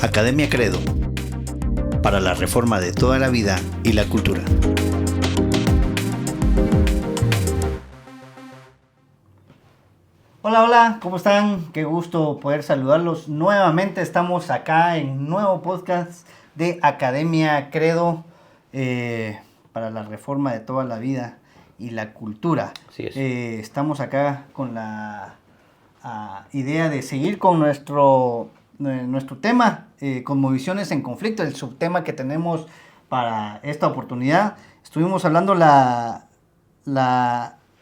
Academia Credo, para la reforma de toda la vida y la cultura. Hola, hola, ¿cómo están? Qué gusto poder saludarlos nuevamente. Estamos acá en un nuevo podcast de Academia Credo para la reforma de toda la vida y la cultura. Así es. Estamos acá con la idea de seguir con nuestro tema, Cosmovisiones en conflicto, el subtema que tenemos para esta oportunidad. Estuvimos hablando la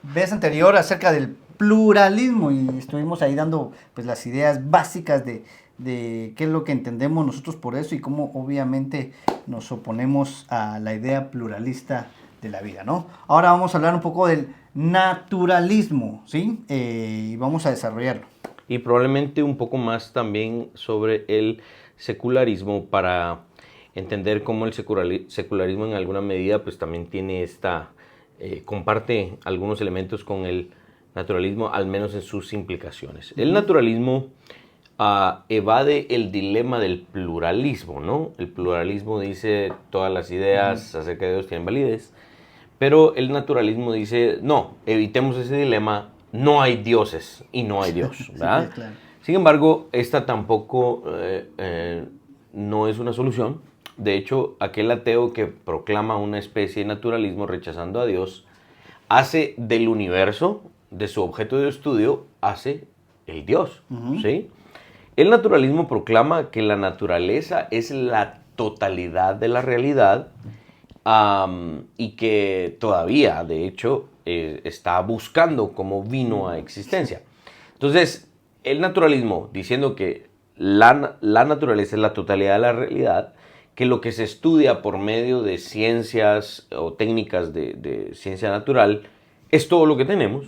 vez anterior acerca del pluralismo y estuvimos ahí dando pues las ideas básicas de qué es lo que entendemos nosotros por eso y cómo obviamente nos oponemos a la idea pluralista de la vida, ¿no? Ahora vamos a hablar un poco del naturalismo, ¿sí? Y vamos a desarrollarlo. Y probablemente un poco más también sobre el secularismo para entender cómo el secularismo en alguna medida pues también tiene comparte algunos elementos con el naturalismo, al menos en sus implicaciones. El naturalismo evade el dilema del pluralismo, ¿no? El pluralismo dice todas las ideas acerca de Dios tienen validez, pero el naturalismo dice, no, evitemos ese dilema, no hay dioses y no hay Dios, ¿verdad? Sí, claro. Sin embargo, esta tampoco no es una solución. De hecho, aquel ateo que proclama una especie de naturalismo rechazando a Dios, hace del universo, de su objeto de estudio, hace el Dios, ¿sí? El naturalismo proclama que la naturaleza es la totalidad de la realidad y que todavía, de hecho, está buscando cómo vino a existencia. Entonces, el naturalismo, diciendo que la naturaleza es la totalidad de la realidad, que lo que se estudia por medio de ciencias o técnicas de ciencia natural es todo lo que tenemos,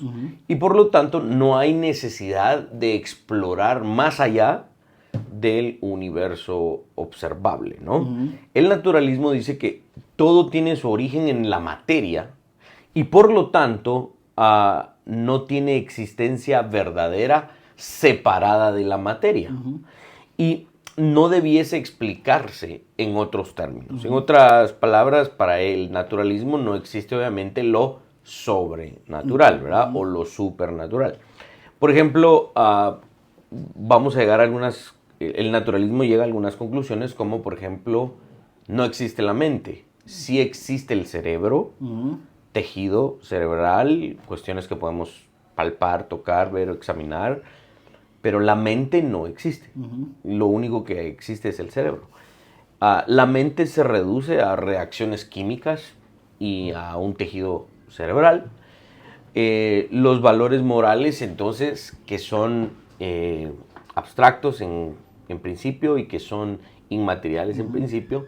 y por lo tanto no hay necesidad de explorar más allá del universo observable, ¿no? El naturalismo dice que todo tiene su origen en la materia y por lo tanto no tiene existencia verdadera separada de la materia. Y no debiese explicarse en otros términos. En otras palabras, para el naturalismo no existe obviamente lo sobrenatural, ¿verdad? O lo supernatural. Por ejemplo, vamos a llegar a el naturalismo llega a algunas conclusiones como, por ejemplo, no existe la mente. Sí existe el cerebro, tejido cerebral, cuestiones que podemos palpar, tocar, ver o examinar, pero la mente no existe. Lo único que existe es el cerebro. La mente se reduce a reacciones químicas y a un tejido cerebral. Los valores morales, entonces, que son abstractos en principio y que son inmateriales en principio,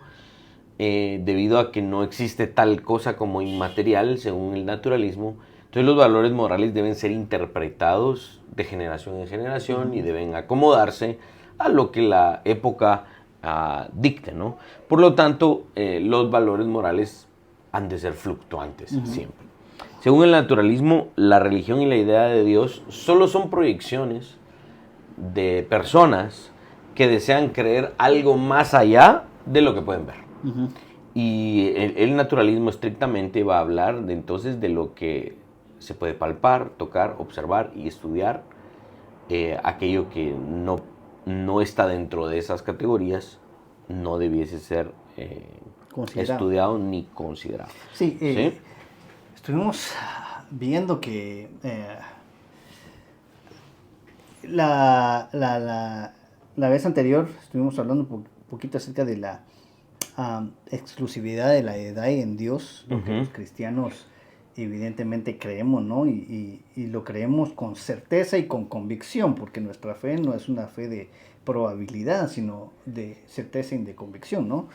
debido a que no existe tal cosa como inmaterial según el naturalismo. Entonces los valores morales deben ser interpretados de generación en generación y deben acomodarse a lo que la época dicte, ¿no? Por lo tanto, los valores morales han de ser fluctuantes siempre. Según el naturalismo, la religión y la idea de Dios solo son proyecciones de personas que desean creer algo más allá de lo que pueden ver. Y el naturalismo estrictamente va a hablar entonces de lo que se puede palpar, tocar, observar y estudiar. Aquello que no está dentro de esas categorías no debiese ser estudiado ni considerado. Sí, ¿Sí? Estuvimos viendo que la vez anterior estuvimos hablando un poquito acerca de la exclusividad de la edad en Dios, lo que los cristianos evidentemente creemos, ¿no? Y lo creemos con certeza y con convicción, porque nuestra fe no es una fe de probabilidad, sino de certeza y de convicción, ¿no?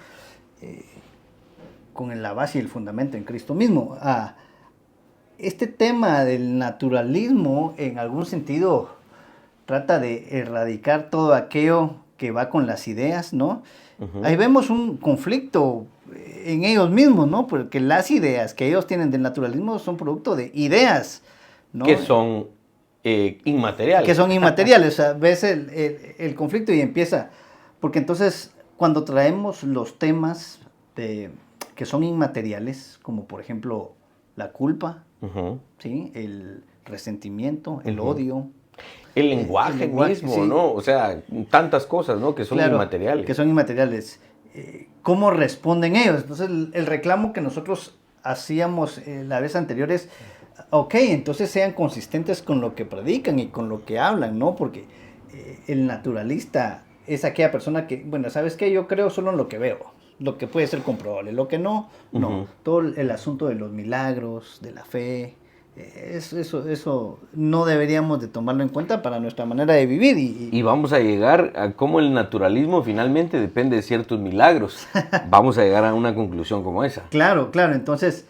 Con la base y el fundamento en Cristo mismo. Este tema del naturalismo, en algún sentido, trata de erradicar todo aquello que va con las ideas, ¿no? Ahí vemos un conflicto en ellos mismos, ¿no? Porque las ideas que ellos tienen del naturalismo son producto de ideas, ¿no? Que son inmateriales. Que son inmateriales. O sea, ves el conflicto y empieza. Porque entonces cuando traemos los temas que son inmateriales, como por ejemplo la culpa, ¿sí? El resentimiento, el odio. El lenguaje mismo, sí. ¿no? O sea, tantas cosas, ¿no? Que son inmateriales. Que son inmateriales. ¿Cómo responden ellos? Entonces, el reclamo que nosotros hacíamos la vez anterior es, ok, entonces sean consistentes con lo que predican y con lo que hablan, ¿no? Porque el naturalista es aquella persona que, bueno, ¿sabes qué? Yo creo solo en lo que veo, lo que puede ser comprobable, lo que no, no. Todo el asunto de los milagros, de la fe, eso no deberíamos de tomarlo en cuenta para nuestra manera de vivir. Y vamos a llegar a cómo el naturalismo finalmente depende de ciertos milagros. Vamos a llegar a una conclusión como esa. Claro, entonces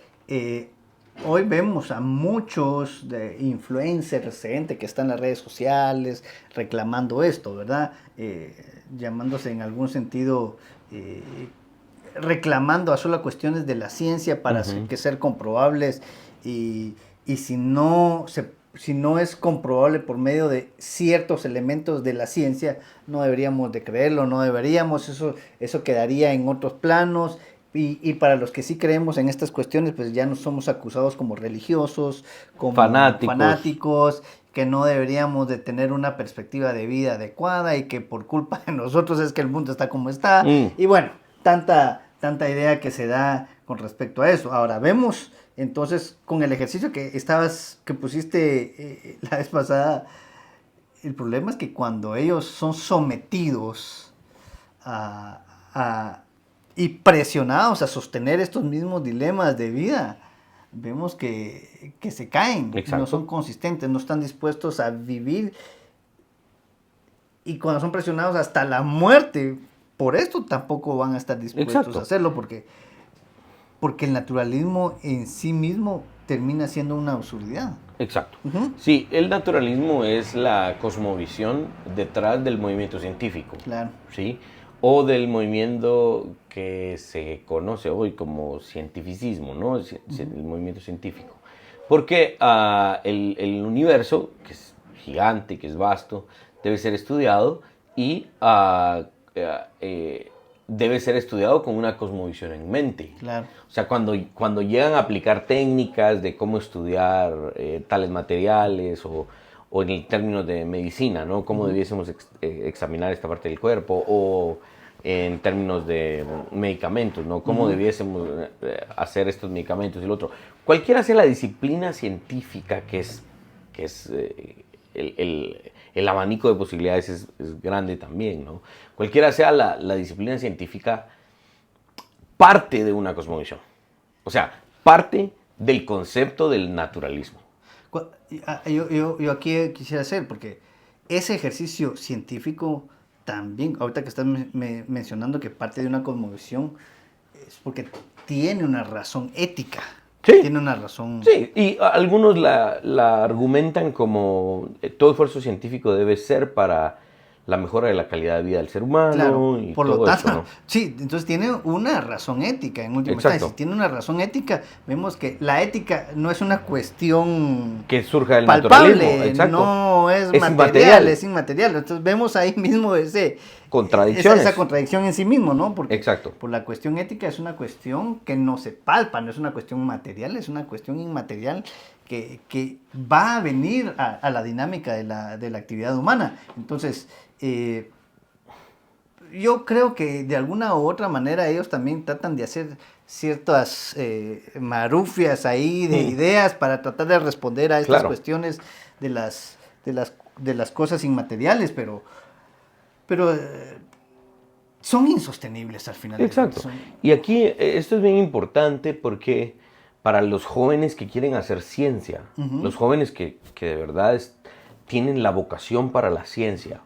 hoy vemos a muchos de influencers, gente que está en las redes sociales reclamando esto, ¿verdad? Llamándose en algún sentido, reclamando a solo cuestiones de la ciencia para que ser comprobables y si no es comprobable por medio de ciertos elementos de la ciencia, no deberíamos de creerlo, no deberíamos, eso quedaría en otros planos. Y para los que sí creemos en estas cuestiones, pues ya no somos acusados como religiosos, como fanáticos, que no deberíamos de tener una perspectiva de vida adecuada y que por culpa de nosotros es que el mundo está como está. Y bueno, tanta idea que se da con respecto a eso. Ahora, vemos entonces con el ejercicio que pusiste la vez pasada, el problema es que cuando ellos son sometidos y presionados a sostener estos mismos dilemas de vida, vemos que se caen. Exacto. No son consistentes, no están dispuestos a vivir, y cuando son presionados hasta la muerte por esto tampoco van a estar dispuestos Exacto. a hacerlo, porque el naturalismo en sí mismo termina siendo una absurdidad. Exacto. Sí, el naturalismo es la cosmovisión detrás del movimiento científico. Claro. ¿Sí? O del movimiento que se conoce hoy como cientificismo, ¿no? El movimiento científico. Porque el universo, que es gigante, que es vasto, debe ser estudiado y debe ser estudiado con una cosmovisión en mente. Claro. O sea, cuando llegan a aplicar técnicas de cómo estudiar tales materiales o en términos de medicina, ¿no? Cómo debiésemos examinar esta parte del cuerpo, o en términos de medicamentos, ¿no? Cómo debiésemos hacer estos medicamentos y lo otro. Cualquiera sea la disciplina científica que es el abanico de posibilidades es grande también, ¿no? Cualquiera sea la disciplina científica, parte de una cosmovisión. O sea, parte del concepto del naturalismo. Yo aquí quisiera hacer, porque ese ejercicio científico también, ahorita que estás mencionando que parte de una cosmovisión, es porque tiene una razón ética. Sí. Tiene una razón. Sí, y algunos la argumentan como todo esfuerzo científico debe ser para la mejora de la calidad de vida del ser humano. Claro, y por todo lo tanto, eso, ¿no? Sí, entonces tiene una razón ética en última instancia. Si tiene una razón ética, vemos que la ética no es una cuestión que surja del palpable, naturalismo. Exacto. No es material, inmaterial. Es inmaterial. Entonces vemos ahí mismo esa contradicción en sí mismo, ¿no? Porque Exacto. Por la cuestión ética es una cuestión que no se palpa, no es una cuestión material, es una cuestión inmaterial que va a venir a la dinámica de la actividad humana. Entonces, yo creo que de alguna u otra manera ellos también tratan de hacer ciertas marufias ahí de ideas para tratar de responder a estas cuestiones de las cosas inmateriales, pero son insostenibles al final. Exacto. Y aquí esto es bien importante porque para los jóvenes que quieren hacer ciencia, los jóvenes que de verdad tienen la vocación para la ciencia,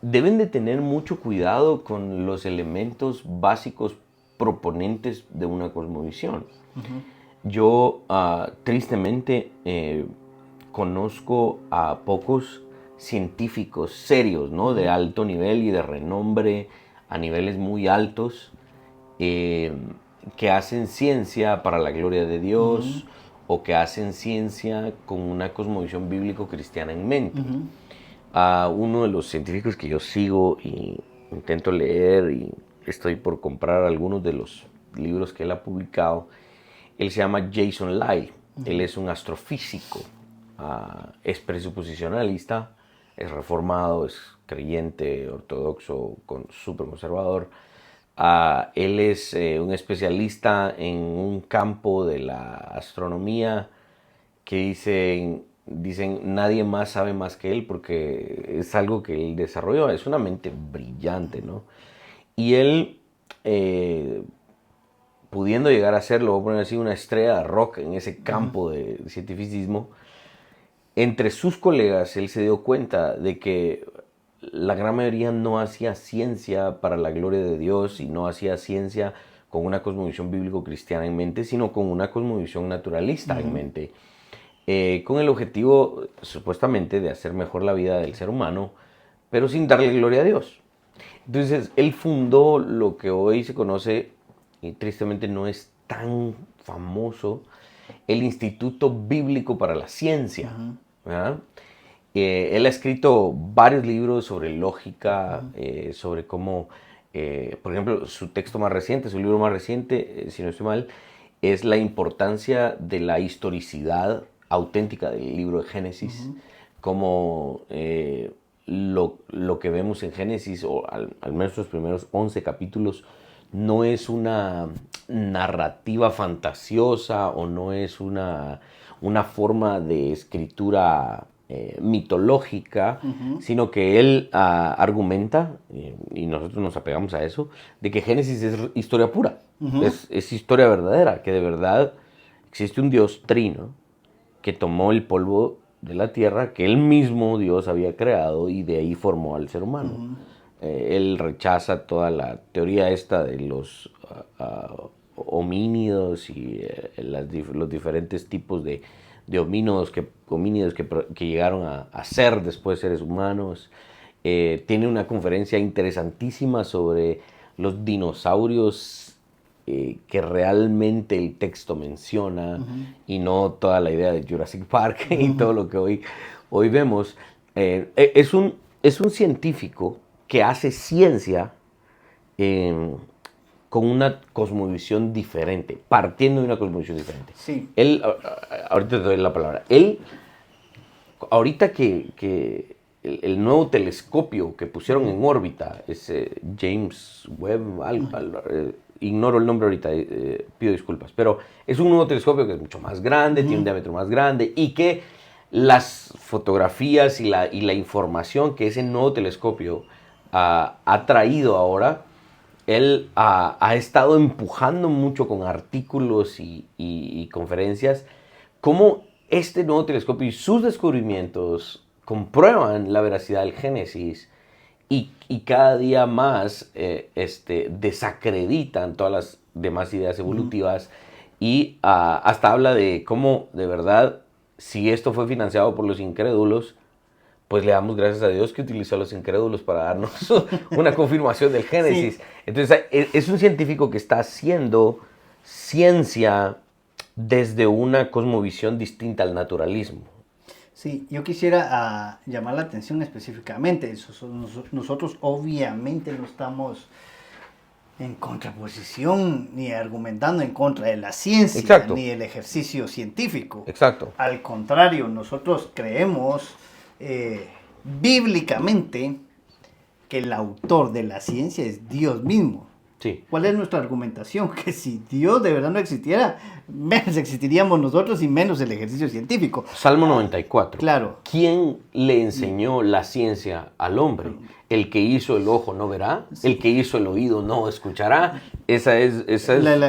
deben de tener mucho cuidado con los elementos básicos proponentes de una cosmovisión. Yo tristemente conozco a pocos científicos serios, ¿no? De alto nivel y de renombre a niveles muy altos, que hacen ciencia para la gloria de Dios, o que hacen ciencia con una cosmovisión bíblico-cristiana en mente. Uno de los científicos que yo sigo y intento leer y estoy por comprar algunos de los libros que él ha publicado. Él se llama Jason Lyle. Él es un astrofísico, es presuposicionalista, es reformado, es creyente, ortodoxo, súper conservador. Él es un especialista en un campo de la astronomía que dicen nadie más sabe más que él porque es algo que él desarrolló. Es una mente brillante, ¿no? Y él, pudiendo llegar a ser, lo voy a poner así, una estrella de rock en ese campo de cientificismo, entre sus colegas él se dio cuenta de que la gran mayoría no hacía ciencia para la gloria de Dios y no hacía ciencia con una cosmovisión bíblico-cristiana en mente, sino con una cosmovisión naturalista en mente, con el objetivo supuestamente de hacer mejor la vida del ser humano, pero sin darle gloria a Dios. Entonces él fundó lo que hoy se conoce, y tristemente no es tan famoso, el Instituto Bíblico para la Ciencia, ¿verdad? Él ha escrito varios libros sobre lógica, sobre cómo, por ejemplo, su texto más reciente, su libro más reciente, si no estoy mal, es la importancia de la historicidad auténtica del libro de Génesis, como lo que vemos en Génesis, o al menos los primeros 11 capítulos, no es una narrativa fantasiosa o no es una forma de escritura mitológica, sino que él argumenta, y nosotros nos apegamos a eso, de que Génesis es historia pura, es historia verdadera, que de verdad existe un Dios trino que tomó el polvo de la tierra que él mismo, Dios, había creado y de ahí formó al ser humano. Él rechaza toda la teoría esta de los homínidos y los diferentes tipos de homínidos que llegaron a ser después seres humanos. Tiene una conferencia interesantísima sobre los dinosaurios que realmente el texto menciona y no toda la idea de Jurassic Park y todo lo que hoy vemos. Es un científico que hace ciencia con una cosmovisión diferente, partiendo de una cosmovisión diferente. Sí. Él, ahorita te doy la palabra, él, ahorita que el nuevo telescopio que pusieron en órbita, ese James Webb, ignoro el nombre ahorita, pido disculpas, pero es un nuevo telescopio que es mucho más grande, tiene un diámetro más grande y que las fotografías y la información que ese nuevo telescopio ha traído ahora, él ha estado empujando mucho con artículos y conferencias cómo este nuevo telescopio y sus descubrimientos comprueban la veracidad del Génesis y cada día más desacreditan todas las demás ideas evolutivas y hasta habla de cómo de verdad, si esto fue financiado por los incrédulos, pues le damos gracias a Dios que utilizó a los incrédulos para darnos una confirmación del Génesis. Sí. Entonces es un científico que está haciendo ciencia desde una cosmovisión distinta al naturalismo. Sí, yo quisiera llamar la atención específicamente. Nosotros obviamente no estamos en contraposición ni argumentando en contra de la ciencia. Exacto. Ni el ejercicio científico. Exacto. Al contrario, nosotros creemos bíblicamente que el autor de la ciencia es Dios mismo. Sí. ¿Cuál es nuestra argumentación? Que si Dios de verdad no existiera, menos existiríamos nosotros y menos el ejercicio científico. Salmo 94. Claro. ¿Quién le enseñó la ciencia al hombre? El que hizo el ojo no verá, sí. El que hizo el oído no escuchará. Esa es...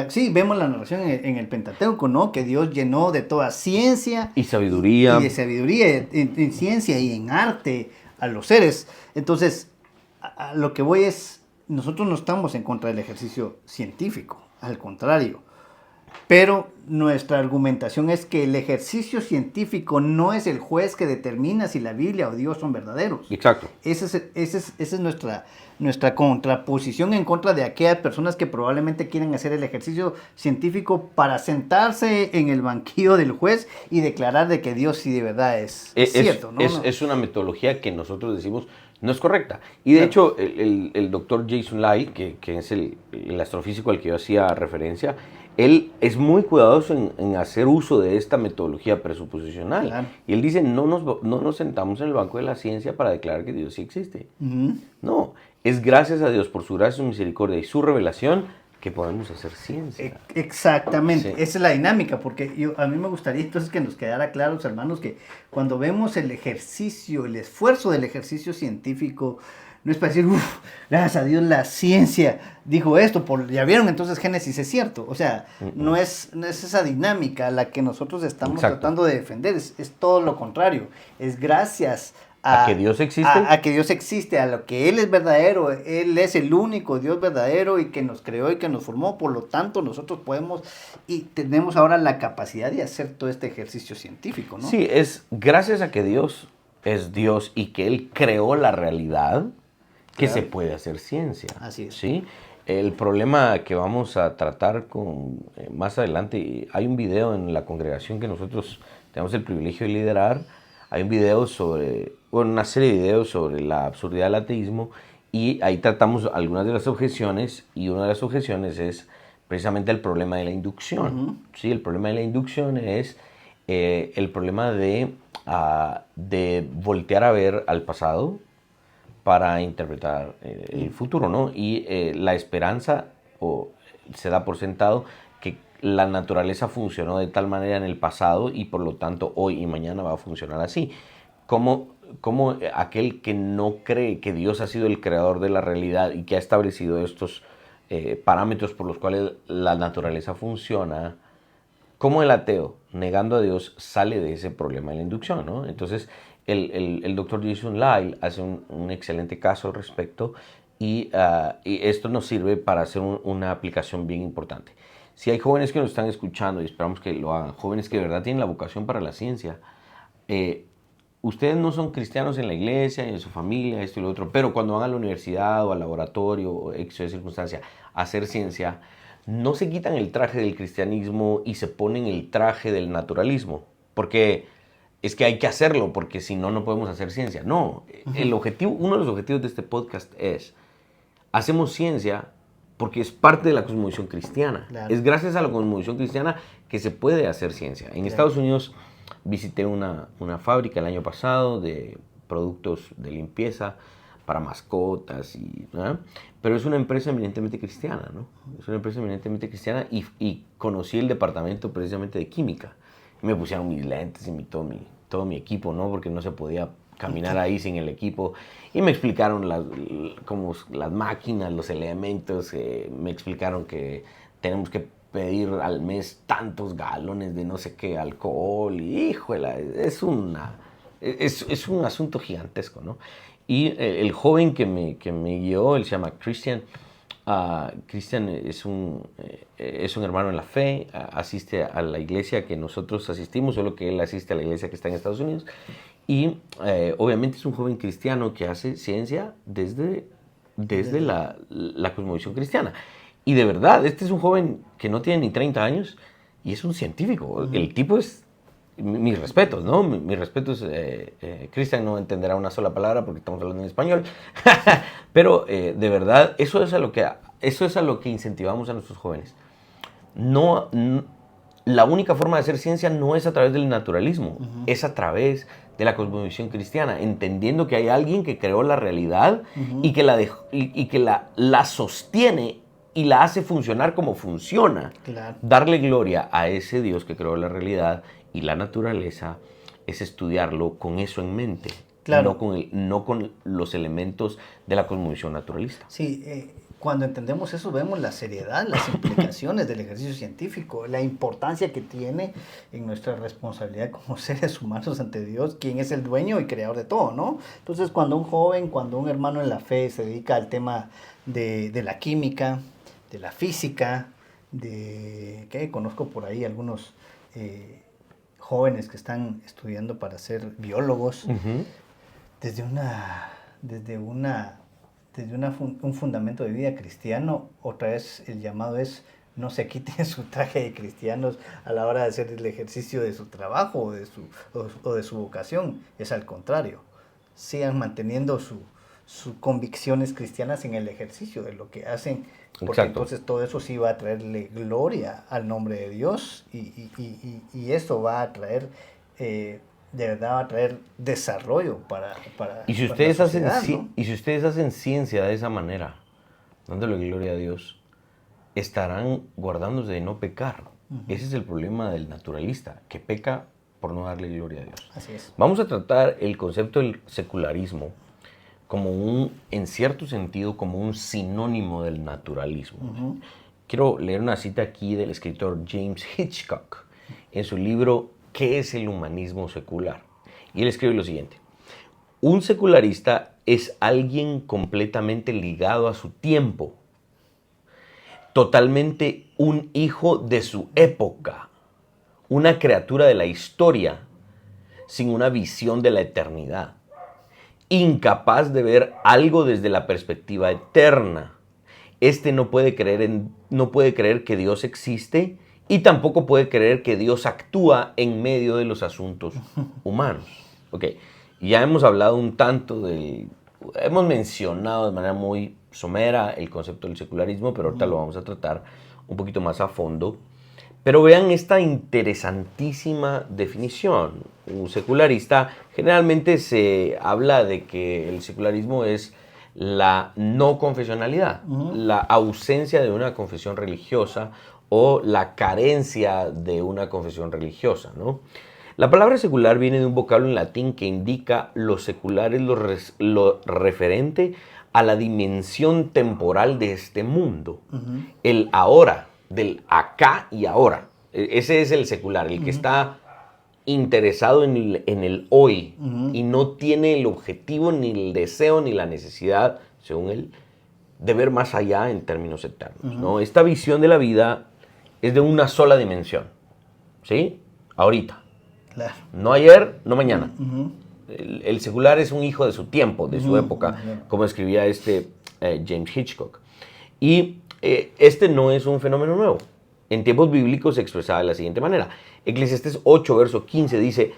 Sí, vemos la narración en el Pentateuco, ¿no? Que Dios llenó de toda ciencia. Y sabiduría. Y de sabiduría, en ciencia y en arte a los seres. Entonces, a lo que voy es... Nosotros no estamos en contra del ejercicio científico, al contrario. Pero nuestra argumentación es que el ejercicio científico no es el juez que determina si la Biblia o Dios son verdaderos. Exacto. Esa es nuestra contraposición en contra de aquellas personas que probablemente quieren hacer el ejercicio científico para sentarse en el banquillo del juez y declarar de que Dios sí de verdad es cierto, ¿no? Es una metodología que nosotros decimos No es correcta. Y de hecho, el doctor Jason Lai, que es el astrofísico al que yo hacía referencia, él es muy cuidadoso en hacer uso de esta metodología presuposicional. Claro. Y él dice, no nos sentamos en el banco de la ciencia para declarar que Dios sí existe. No, es gracias a Dios por su gracia, su misericordia y su revelación que podemos hacer ciencia. Exactamente, Sí. esa es la dinámica, porque a mí me gustaría entonces que nos quedara claro, hermanos, que cuando vemos el ejercicio, el esfuerzo del ejercicio científico, no es para decir, gracias a Dios la ciencia dijo esto, ya vieron, entonces Génesis es cierto, o sea, no es esa dinámica la que nosotros estamos tratando de defender, es todo lo contrario, es gracias a que Dios existe. A que Dios existe, a lo que Él es verdadero, Él es el único Dios verdadero y que nos creó y que nos formó, por lo tanto nosotros podemos y tenemos ahora la capacidad de hacer todo este ejercicio científico, ¿no? Sí, es gracias a que Dios es Dios y que Él creó la realidad que se puede hacer ciencia. Así es. ¿Sí? El problema que vamos a tratar más adelante, hay un video en la congregación que nosotros tenemos el privilegio de liderar. Hay un video una serie de videos sobre la absurdidad del ateísmo y ahí tratamos algunas de las objeciones y una de las objeciones es precisamente el problema de la inducción. ¿Sí? El problema de la inducción es el problema de voltear a ver al pasado para interpretar el futuro, ¿no? Y la esperanza se da por sentado que la naturaleza funcionó de tal manera en el pasado y por lo tanto hoy y mañana va a funcionar así. Como aquel que no cree que Dios ha sido el creador de la realidad y que ha establecido estos parámetros por los cuales la naturaleza funciona, como el ateo, negando a Dios, sale de ese problema de la inducción, ¿no? Entonces, el doctor Jason Lai hace un excelente caso al respecto y esto nos sirve para hacer una aplicación bien importante. Si hay jóvenes que nos están escuchando y esperamos que lo hagan, jóvenes que de verdad tienen la vocación para la ciencia, ustedes no son cristianos en la iglesia, en su familia, esto y lo otro, pero cuando van a la universidad o al laboratorio o X o Y circunstancia a hacer ciencia, no se quitan el traje del cristianismo y se ponen el traje del naturalismo, porque es que hay que hacerlo, porque si no, no podemos hacer ciencia. No, uno de los objetivos de este podcast es, hacemos ciencia porque es parte de la cosmovisión cristiana. Claro. Es gracias a la cosmovisión cristiana que se puede hacer ciencia. En Estados Unidos visité una fábrica el año pasado de productos de limpieza para mascotas, pero es una empresa eminentemente cristiana, ¿no? Es una empresa eminentemente cristiana y conocí el departamento precisamente de química. Me pusieron mis lentes y todo mi equipo, ¿no? Porque no se podía caminar ahí sin el equipo. Y me explicaron como las máquinas, los elementos. Me explicaron que tenemos que pedir al mes tantos galones de no sé qué alcohol. Y, híjole, es un asunto gigantesco, ¿no? Y el joven que me guió, él se llama Christian. Christian es un hermano en la fe, asiste a la iglesia que nosotros asistimos, solo que él asiste a la iglesia que está en Estados Unidos. Y obviamente es un joven cristiano que hace ciencia desde la cosmovisión cristiana. Y de verdad, este es un joven que no tiene ni 30 años y es un científico. El tipo es... Mis respetos, ¿no? Mis respetos, Cristian no entenderá una sola palabra porque estamos hablando en español, pero de verdad, eso es a lo que incentivamos a nuestros jóvenes. La única forma de hacer ciencia no es a través del naturalismo, es a través de la cosmovisión cristiana, entendiendo que hay alguien que creó la realidad y que la sostiene y la hace funcionar como funciona. Claro. Darle gloria a ese Dios que creó la realidad y la naturaleza es estudiarlo con eso en mente, claro. no con los elementos de la cosmovisión naturalista. Sí, cuando entendemos eso vemos la seriedad, las implicaciones del ejercicio científico, la importancia que tiene en nuestra responsabilidad como seres humanos ante Dios, quien es el dueño y creador de todo, ¿no? Entonces cuando un hermano en la fe se dedica al tema de la química, de la física, conozco por ahí algunos jóvenes que están estudiando para ser biólogos, desde un fundamento de vida cristiano. Otra vez el llamado es: no se quiten su traje de cristianos a la hora de hacer el ejercicio de su trabajo o de su vocación. Es al contrario, sigan manteniendo sus convicciones cristianas en el ejercicio de lo que hacen, porque Exacto. entonces todo eso sí va a traerle gloria al nombre de Dios y eso va a traer, de verdad va a traer desarrollo para Y si para ustedes la hacen, sociedad, ¿no? y si ustedes hacen ciencia de esa manera, dándole gloria a Dios, estarán guardándose de no pecar. Ese es el problema del naturalista, que peca por no darle gloria a Dios. Así es. Vamos a tratar el concepto del secularismo como en cierto sentido, como un sinónimo del naturalismo. Quiero leer una cita aquí del escritor James Hitchcock en su libro ¿Qué es el humanismo secular? Y él escribe lo siguiente: un secularista es alguien completamente ligado a su tiempo, totalmente un hijo de su época, una criatura de la historia, sin una visión de la eternidad, incapaz de ver algo desde la perspectiva eterna. Este no puede creer que Dios existe y tampoco puede creer que Dios actúa en medio de los asuntos humanos. Ok, ya hemos hablado un tanto hemos mencionado de manera muy somera el concepto del secularismo, pero ahorita lo vamos a tratar un poquito más a fondo. Pero vean esta interesantísima definición. Un secularista, generalmente se habla de que el secularismo es la no confesionalidad, la ausencia de una confesión religiosa o la carencia de una confesión religiosa, ¿no? La palabra secular viene de un vocablo en latín que indica lo secular es lo referente a la dimensión temporal de este mundo, el ahora, del acá y ahora. Ese es el secular, el que está interesado en el hoy y no tiene el objetivo, ni el deseo, ni la necesidad, según él, de ver más allá en términos eternos, ¿no? Esta visión de la vida es de una sola dimensión, ¿sí? Ahorita. Claro. No ayer, no mañana. El secular es un hijo de su tiempo, de su época, como escribía James Hitchcock. Y este no es un fenómeno nuevo. En tiempos bíblicos se expresaba de la siguiente manera. Eclesiastés 8, verso 15 dice: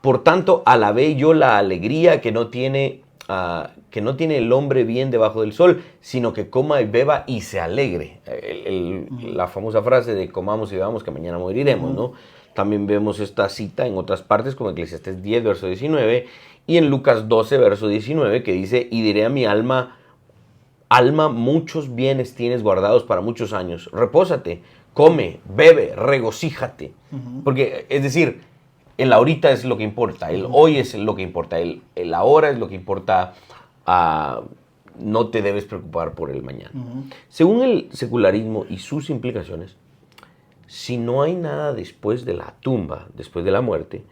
por tanto, alabé yo la alegría que no tiene el hombre bien debajo del sol, sino que coma y beba y se alegre. La famosa frase de comamos y bebamos que mañana moriremos, ¿no? También vemos esta cita en otras partes, como Eclesiastés 10, verso 19, y en Lucas 12, verso 19, que dice: y diré a mi alma, muchos bienes tienes guardados para muchos años. Repósate, come, bebe, regocíjate. Porque, es decir, el ahorita es lo que importa, el hoy es lo que importa, el ahora es lo que importa. No te debes preocupar por el mañana. Según el secularismo y sus implicaciones, si no hay nada después de la tumba, después de la muerte,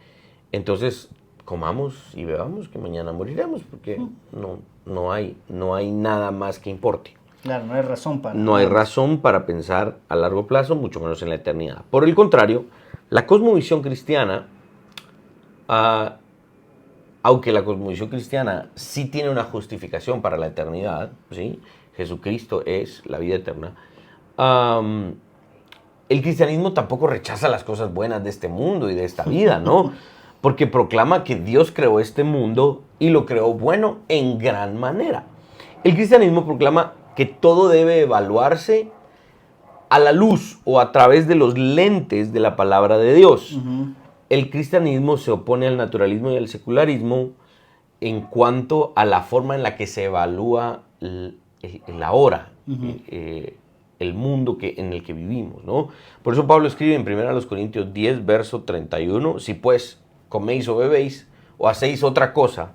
entonces comamos y bebamos que mañana moriremos, porque no hay nada más que importe. Claro, no hay razón para... No hay razón para pensar a largo plazo, mucho menos en la eternidad. Por el contrario, la cosmovisión cristiana, aunque la cosmovisión cristiana sí tiene una justificación para la eternidad, ¿sí? Jesucristo es la vida eterna, el cristianismo tampoco rechaza las cosas buenas de este mundo y de esta vida, ¿no? Porque proclama que Dios creó este mundo y lo creó bueno en gran manera. El cristianismo proclama que todo debe evaluarse a la luz o a través de los lentes de la palabra de Dios. El cristianismo se opone al naturalismo y al secularismo en cuanto a la forma en la que se evalúa el ahora, el mundo en el que vivimos, ¿no? Por eso Pablo escribe en 1 Corintios 10, verso 31, si pues coméis o bebéis o hacéis otra cosa,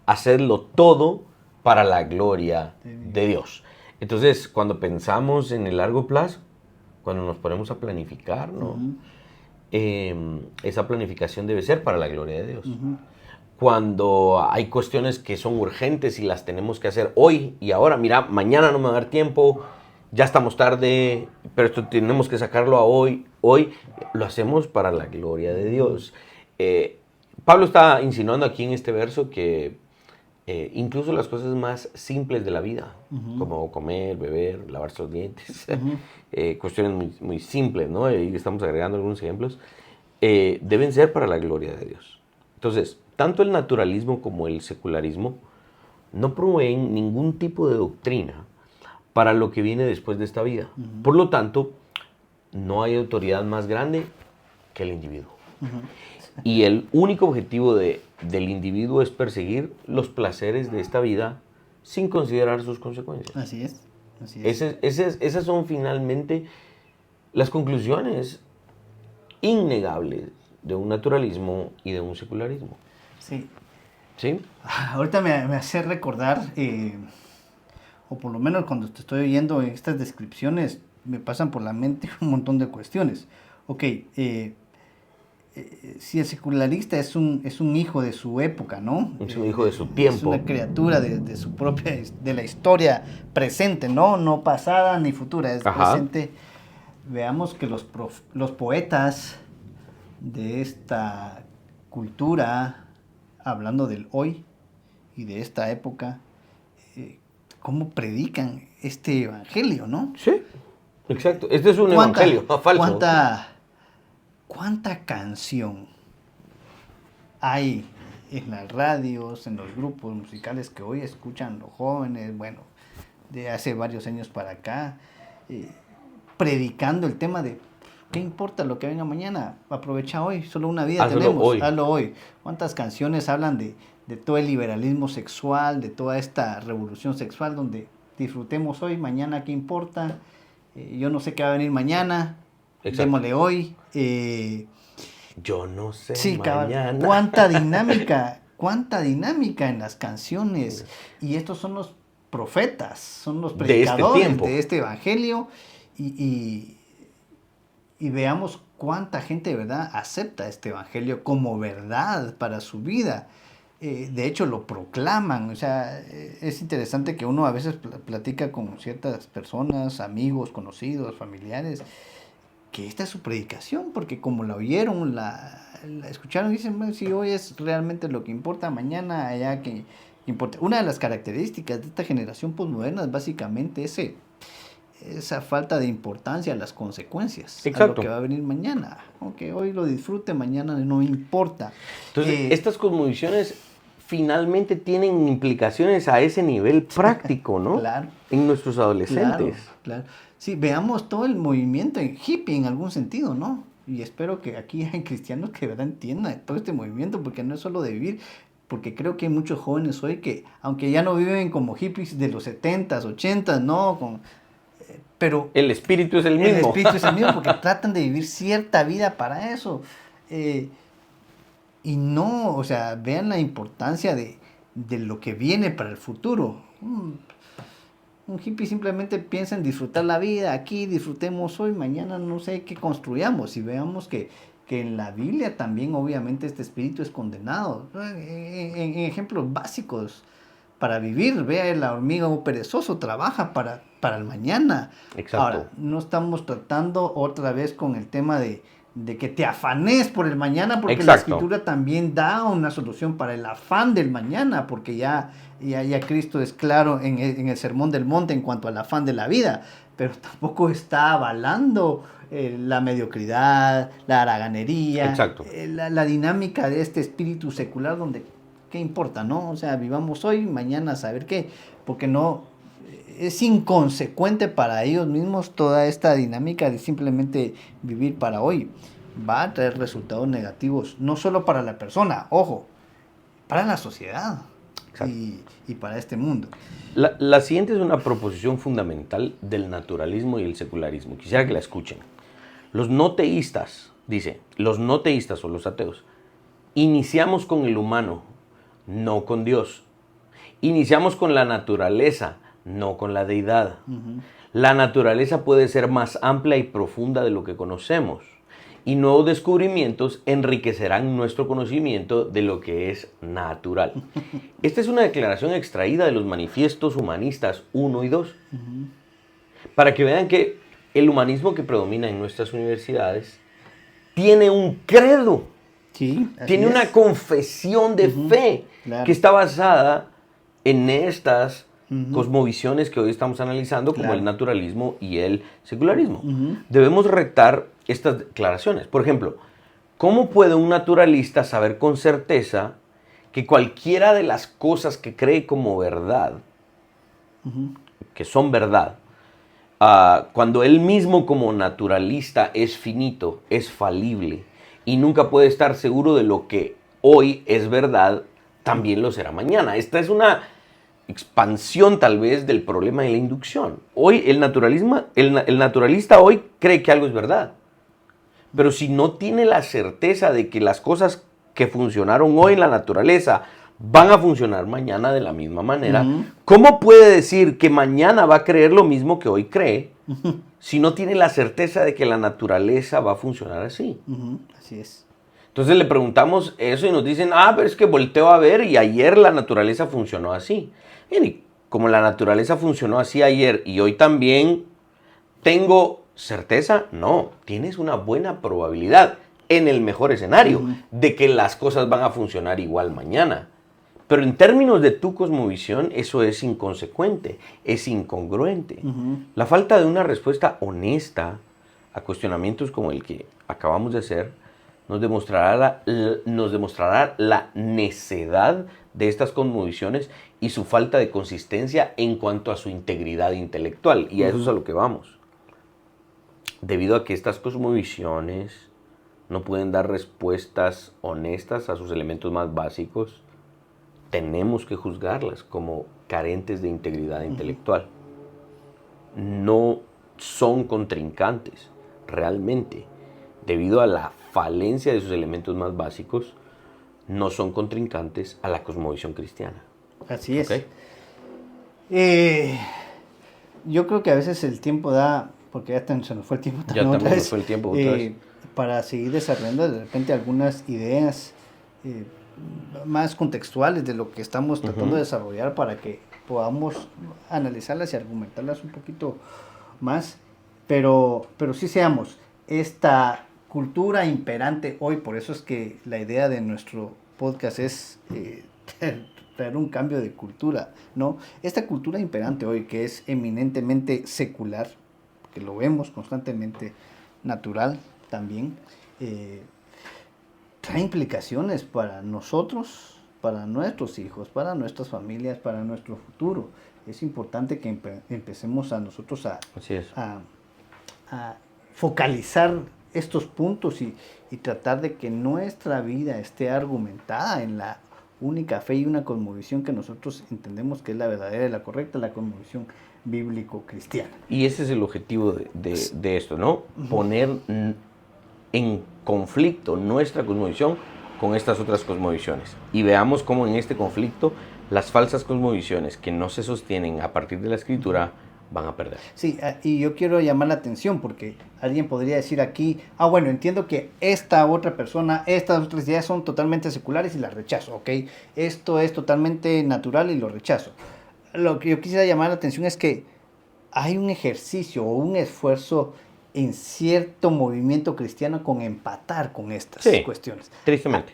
hacedlo todo para la gloria de Dios. Entonces, cuando pensamos en el largo plazo, cuando nos ponemos a planificar, ¿no? Esa planificación debe ser para la gloria de Dios. Cuando hay cuestiones que son urgentes y las tenemos que hacer hoy y ahora, mira, mañana no me va a dar tiempo, ya estamos tarde, pero esto tenemos que sacarlo a hoy lo hacemos para la gloria de Dios. Pablo está insinuando aquí en este verso que incluso las cosas más simples de la vida, como comer, beber, lavarse los dientes, cuestiones muy, muy simples, ¿no? Y estamos agregando algunos ejemplos, deben ser para la gloria de Dios. Entonces, tanto el naturalismo como el secularismo no proveen ningún tipo de doctrina para lo que viene después de esta vida. Por lo tanto, no hay autoridad más grande que el individuo. Y el único objetivo del individuo es perseguir los placeres de esta vida sin considerar sus consecuencias. Así es. Esas son finalmente las conclusiones innegables de un naturalismo y de un secularismo. Sí. ¿Sí? Ahorita me hace recordar, o por lo menos cuando te estoy oyendo estas descripciones, me pasan por la mente un montón de cuestiones. Ok, si el secularista es un hijo de su época, ¿no? Es un hijo de su tiempo. Es una criatura de su propia, de la historia presente, ¿no? No pasada ni futura, es presente. Veamos que los poetas de esta cultura, hablando del hoy y de esta época, cómo predican este evangelio, ¿no? Sí, exacto. Este es un evangelio falso. ¿Cuánta canción hay en las radios, en los grupos musicales que hoy escuchan los jóvenes, bueno, de hace varios años para acá, predicando el tema de ¿qué importa lo que venga mañana? Aprovecha hoy, solo una vida tenemos, hazlo hoy. ¿Cuántas canciones hablan de todo el liberalismo sexual, de toda esta revolución sexual donde disfrutemos hoy, mañana qué importa? Yo no sé qué va a venir mañana, démosle hoy. Yo no sé sí, mañana. Cuánta dinámica en las canciones. Y estos son los profetas, son los predicadores de este evangelio. Y veamos cuánta gente de verdad acepta este evangelio como verdad para su vida. De hecho, lo proclaman. O sea, es interesante que uno a veces platica con ciertas personas, amigos, conocidos, familiares, que esta es su predicación, porque como la oyeron, la escucharon, dicen, bueno, si hoy es realmente lo que importa, mañana allá que importa. Una de las características de esta generación postmoderna es básicamente esa falta de importancia a las consecuencias. Exacto. A lo que va a venir mañana. Aunque hoy lo disfrute, mañana no importa. Entonces, estas cosmovisiones finalmente tienen implicaciones a ese nivel práctico, ¿no? Claro. En nuestros adolescentes. Claro. Sí, veamos todo el movimiento hippie en algún sentido, ¿no? Y espero que aquí hay cristianos que de verdad entiendan todo este movimiento, porque no es solo de vivir, porque creo que hay muchos jóvenes hoy que, aunque ya no viven como hippies de los 70s, 80s, ¿no? Pero el espíritu es el mismo. El espíritu es el mismo, porque tratan de vivir cierta vida para eso. Y no, o sea, vean la importancia de lo que viene para el futuro. Un hippie simplemente piensa en disfrutar la vida, aquí disfrutemos hoy, mañana no sé qué construyamos. Y veamos que en la Biblia también obviamente este espíritu es condenado. En ejemplos básicos para vivir, vea el hormiga o perezoso, trabaja para el mañana. Exacto. Ahora, no estamos tratando otra vez con el tema de que te afanes por el mañana, porque Exacto. la Escritura también da una solución para el afán del mañana, porque ya Cristo es claro en el Sermón del Monte en cuanto al afán de la vida, pero tampoco está avalando la mediocridad, la haraganería. Exacto. La dinámica de este espíritu secular donde, ¿qué importa, no? O sea, vivamos hoy, mañana saber qué, porque no, es inconsecuente para ellos mismos toda esta dinámica de simplemente vivir para hoy. Va a traer resultados negativos, no solo para la persona, ojo, para la sociedad y para este mundo. La siguiente es una proposición fundamental del naturalismo y el secularismo. Quisiera que la escuchen. Los no teístas, dice, los no teístas o los ateos, iniciamos con el humano, no con Dios. Iniciamos con la naturaleza, no con la deidad. La naturaleza puede ser más amplia y profunda de lo que conocemos, y nuevos descubrimientos enriquecerán nuestro conocimiento de lo que es natural. Esta es una declaración extraída de los manifiestos humanistas 1 y 2, para que vean que el humanismo que predomina en nuestras universidades tiene un credo, tiene una confesión de fe, claro, que está basada en estas cosmovisiones que hoy estamos analizando, como el naturalismo y el secularismo. Debemos retar estas declaraciones. Por ejemplo, ¿cómo puede un naturalista saber con certeza que cualquiera de las cosas que cree como verdad, que son verdad, cuando él mismo como naturalista es finito, es falible y nunca puede estar seguro de lo que hoy es verdad, también lo será mañana. Esta es una expansión tal vez del problema de la inducción. Hoy el naturalista hoy cree que algo es verdad, pero si no tiene la certeza de que las cosas que funcionaron hoy en la naturaleza van a funcionar mañana de la misma manera, ¿cómo puede decir que mañana va a creer lo mismo que hoy cree si no tiene la certeza de que la naturaleza va a funcionar así? Así es. Entonces le preguntamos eso y nos dicen, pero es que volteo a ver y ayer la naturaleza funcionó así. Y como la naturaleza funcionó así ayer y hoy también, ¿tengo certeza? No, tienes una buena probabilidad, en el mejor escenario, de que las cosas van a funcionar igual mañana. Pero en términos de tu cosmovisión, eso es inconsecuente, es incongruente. La falta de una respuesta honesta a cuestionamientos como el que acabamos de hacer nos demostrará la necedad de estas cosmovisiones y su falta de consistencia en cuanto a su integridad intelectual. Y a eso es a lo que vamos. Debido a que estas cosmovisiones no pueden dar respuestas honestas a sus elementos más básicos, tenemos que juzgarlas como carentes de integridad intelectual. No son contrincantes, realmente. Debido a la falencia de sus elementos más básicos, no son contrincantes a la cosmovisión cristiana. Así es. ¿Okay? Yo creo que a veces el tiempo da, porque ya se nos fue el tiempo también. Ya también nos fue el tiempo otra vez. Para seguir desarrollando de repente algunas ideas más contextuales de lo que estamos tratando de desarrollar para que podamos analizarlas y argumentarlas un poquito más. Pero sí seamos esta cultura imperante hoy, por eso es que la idea de nuestro podcast es traer un cambio de cultura, ¿no? Esta cultura imperante hoy, que es eminentemente secular, que lo vemos constantemente, natural también, trae implicaciones para nosotros, para nuestros hijos, para nuestras familias, para nuestro futuro. Es importante que empecemos a nosotros a focalizar estos puntos y tratar de que nuestra vida esté argumentada en la única fe y una cosmovisión que nosotros entendemos que es la verdadera y la correcta, la cosmovisión bíblico-cristiana. Y ese es el objetivo de esto, ¿no? Poner en conflicto nuestra cosmovisión con estas otras cosmovisiones. Y veamos cómo en este conflicto las falsas cosmovisiones que no se sostienen a partir de la Escritura van a perder. Sí, y yo quiero llamar la atención porque alguien podría decir aquí, bueno, entiendo que esta otra persona, estas otras ideas son totalmente seculares y las rechazo, ¿ok? Esto es totalmente natural y lo rechazo. Lo que yo quisiera llamar la atención es que hay un ejercicio o un esfuerzo en cierto movimiento cristiano con empatar con estas cuestiones. Tristemente.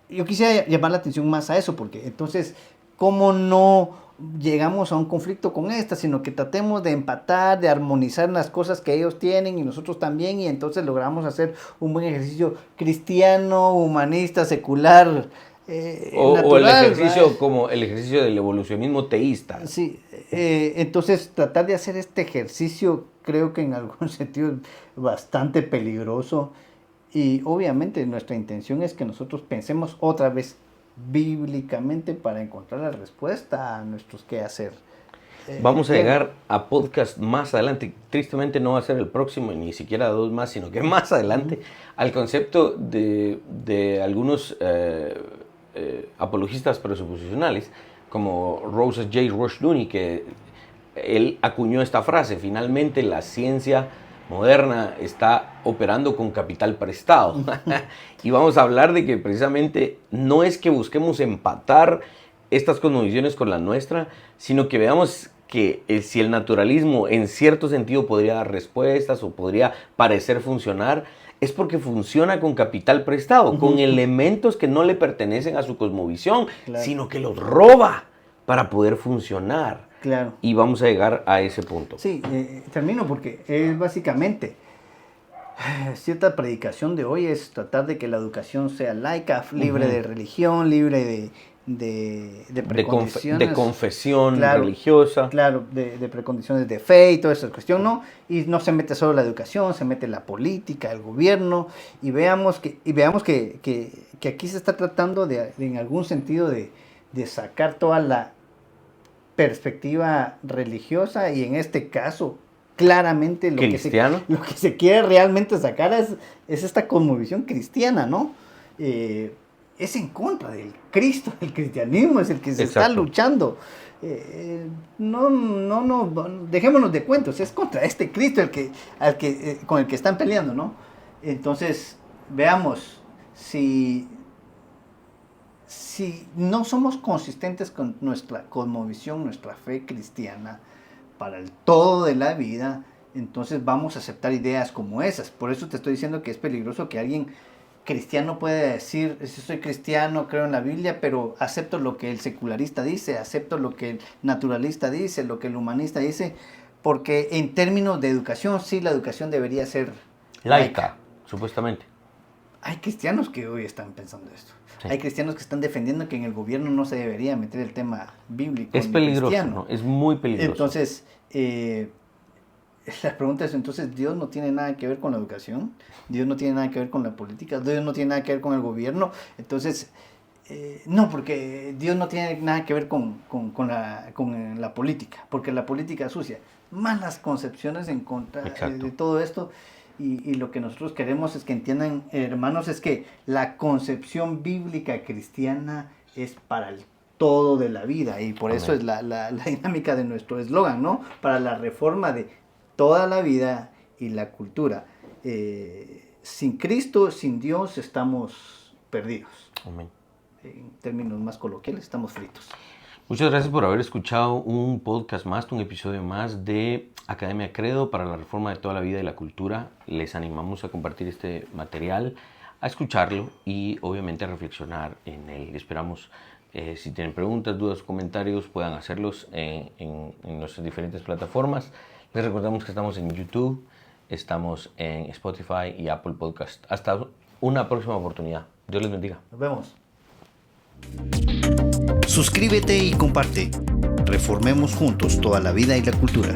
Yo quisiera llamar la atención más a eso porque entonces, ¿cómo no llegamos a un conflicto con estas, sino que tratemos de empatar, de armonizar las cosas que ellos tienen y nosotros también, y entonces logramos hacer un buen ejercicio cristiano, humanista, secular, natural, o el ejercicio, ¿verdad? como el ejercicio del evolucionismo teísta. Sí, entonces tratar de hacer este ejercicio creo que en algún sentido es bastante peligroso, y obviamente nuestra intención es que nosotros pensemos otra vez bíblicamente para encontrar la respuesta a nuestros qué hacer. Vamos a llegar a podcast más adelante. Tristemente no va a ser el próximo, ni siquiera 2 más, sino que más adelante, al concepto de algunos apologistas presuposicionales, como Rosa J. Rushdoony, que él acuñó esta frase: finalmente la ciencia moderna está operando con capital prestado. Y vamos a hablar de que precisamente no es que busquemos empatar estas cosmovisiones con la nuestra, sino que veamos que si el naturalismo en cierto sentido podría dar respuestas o podría parecer funcionar, es porque funciona con capital prestado, con elementos que no le pertenecen a su cosmovisión, sino que los roba para poder funcionar. Claro. Y vamos a llegar a ese punto. Sí, termino porque es básicamente Cierta predicación de hoy es tratar de que la educación sea laica, libre de religión, libre de precondiciones. De confesión Claro, religiosa. Claro, de precondiciones de fe y toda esa cuestión, ¿no? Y no se mete solo la educación, se mete la política, el gobierno, y veamos que aquí se está tratando en algún sentido de sacar toda la perspectiva religiosa, y en este caso claramente lo que se quiere realmente sacar es esta cosmovisión cristiana, ¿no? Es en contra del Cristo, el cristianismo es el que se está luchando. Dejémonos de cuentos, es contra este Cristo con el que están peleando, ¿no? Entonces, veamos, si no somos consistentes con nuestra cosmovisión, nuestra fe cristiana, para el todo de la vida, entonces vamos a aceptar ideas como esas. Por eso te estoy diciendo que es peligroso que alguien cristiano puede decir: si soy cristiano, creo en la Biblia, pero acepto lo que el secularista dice, acepto lo que el naturalista dice, lo que el humanista dice, porque en términos de educación, sí, la educación debería ser laica, supuestamente. Hay cristianos que hoy están pensando esto. Sí. Hay cristianos que están defendiendo que en el gobierno no se debería meter el tema bíblico. Es peligroso, ¿no? Es muy peligroso. Entonces, la pregunta es, entonces, ¿Dios no tiene nada que ver con la educación? ¿Dios no tiene nada que ver con la política? ¿Dios no tiene nada que ver con el gobierno? Entonces, no, porque Dios no tiene nada que ver con la política, porque la política es sucia. Malas concepciones en contra de todo esto. Y lo que nosotros queremos es que entiendan, hermanos, es que la concepción bíblica cristiana es para el todo de la vida, y por eso es la dinámica de nuestro eslogan, ¿no? Para la reforma de toda la vida y la cultura. Sin Cristo, sin Dios, estamos perdidos. Amén. En términos más coloquiales, estamos fritos. Muchas gracias por haber escuchado un podcast más, un episodio más de Academia Credo para la reforma de toda la vida y la cultura. Les animamos a compartir este material, a escucharlo y obviamente a reflexionar en él. Esperamos, si tienen preguntas, dudas, comentarios, puedan hacerlos en nuestras diferentes plataformas. Les recordamos que estamos en YouTube, estamos en Spotify y Apple Podcast. Hasta una próxima oportunidad. Dios les bendiga. Nos vemos. Suscríbete y comparte. Reformemos juntos toda la vida y la cultura.